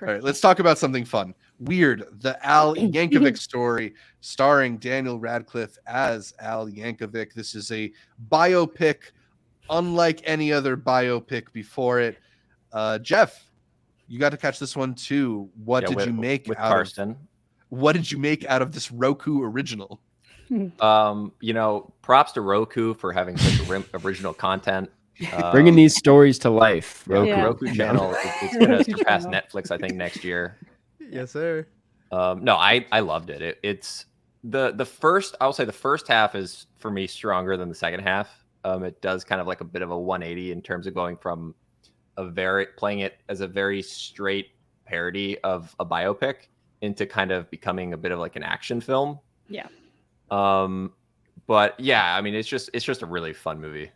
All right, let's talk about something fun. Weird, the Al Yankovic Story, starring Daniel Radcliffe as Al Yankovic. This is a biopic, unlike any other biopic before it. Jeff, you got to catch this one too. What did you make with out Karsten? What did you make out of this Roku original? Props to Roku for having such original content. Bringing these stories to life. Roku channel. It's going to surpass Netflix, I think, next year. Yes, sir. No, I loved it. It's the first. I'll say the first half is for me stronger than the second half. It does kind of like a bit of a 180 in terms of going from playing it as a very straight parody of a biopic into kind of becoming a bit of like an action film. Yeah. But yeah, I mean, it's just a really fun movie.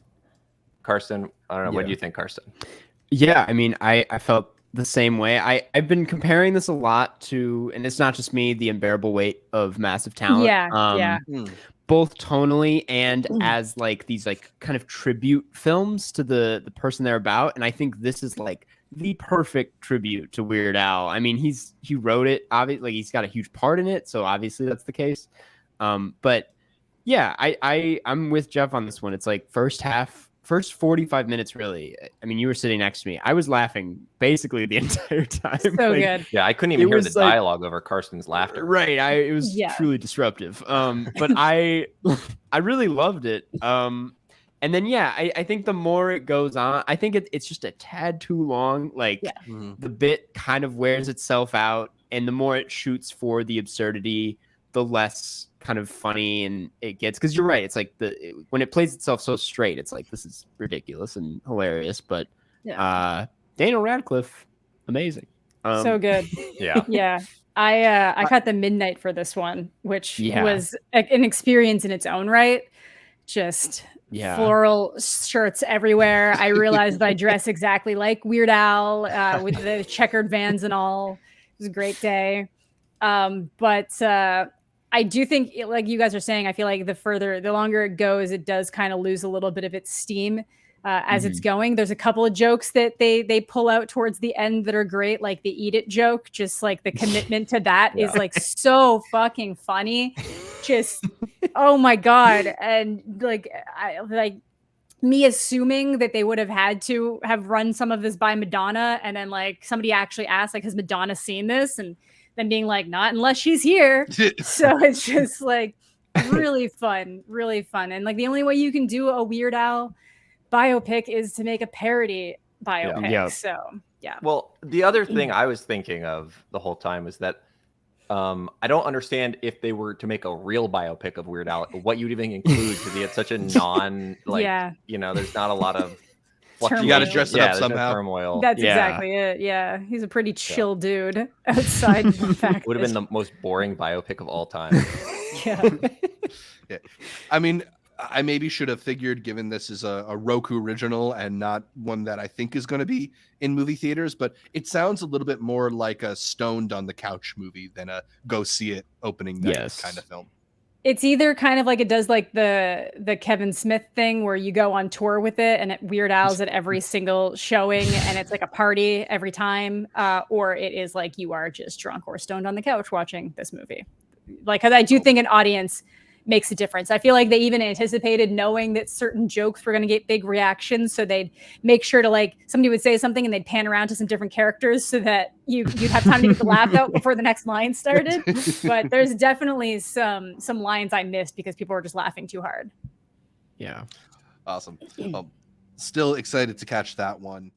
Karsten, I don't know. What do you think, Karsten? Yeah, I mean, I felt the same way. I've been comparing this a lot to, and it's not just me, The Unbearable Weight of Massive Talent. Yeah. Both tonally and as like these like kind of tribute films to the person they're about. And I think this is like the perfect tribute to Weird Al. I mean, he wrote it, obviously, like he's got a huge part in it, so obviously that's the case. But yeah, I'm with Jeff on this one. It's like first 45 minutes, really. I mean, you were sitting next to me. I was laughing basically the entire time. So good. Yeah, I couldn't even hear the dialogue over Karsten's laughter. Right. It was truly disruptive. But I really loved it. And then, yeah, I think the more it goes on, I think it's just a tad too long. Like the bit kind of wears itself out, and the more it shoots for the absurdity, the less kind of funny and it gets. Because you're right, it's like when it plays itself so straight, it's like this is ridiculous and hilarious. But Daniel Radcliffe, amazing, so good. Yeah. I caught the midnight for this one, which was an experience in its own right. Just floral shirts everywhere. I realized I dress exactly like Weird Al with the checkered Vans and all. It was a great day. But I do think, like you guys are saying, I feel like the longer it goes, it does kind of lose a little bit of its steam as it's going. There's a couple of jokes that they pull out towards the end that are great, like the eat it joke. Just like the commitment to that is like so fucking funny. Just oh my god. And like me assuming that they would have had to have run some of this by Madonna, and then like somebody actually asked, like, has Madonna seen this? And then being like, not unless she's here. So it's just like really fun. And like the only way you can do a Weird Al biopic is to make a parody biopic. So yeah. Well, the other thing I was thinking of the whole time was that I don't understand if they were to make a real biopic of Weird Al, what you'd even include, because he had such a there's not a lot of you got to dress it up somehow. No turmoil. That's exactly it. Yeah, he's a pretty chill dude outside. The fact would have been the most boring biopic of all time. Yeah. I mean, I maybe should have figured, given this is a Roku original and not one that I think is going to be in movie theaters, but it sounds a little bit more like a stoned on the couch movie than a go see it opening night kind of film. It's either kind of like it does like the Kevin Smith thing where you go on tour with it and it Weird Al's at every single showing and it's like a party every time, or it is like you are just drunk or stoned on the couch watching this movie. Like, because I do think an audience makes a difference. I feel like they even anticipated knowing that certain jokes were going to get big reactions, so they'd make sure to, like, somebody would say something and they'd pan around to some different characters so that you'd have time to get the laugh out before the next line started. But there's definitely some lines I missed because people were just laughing too hard. Yeah. Awesome. Still excited to catch that one.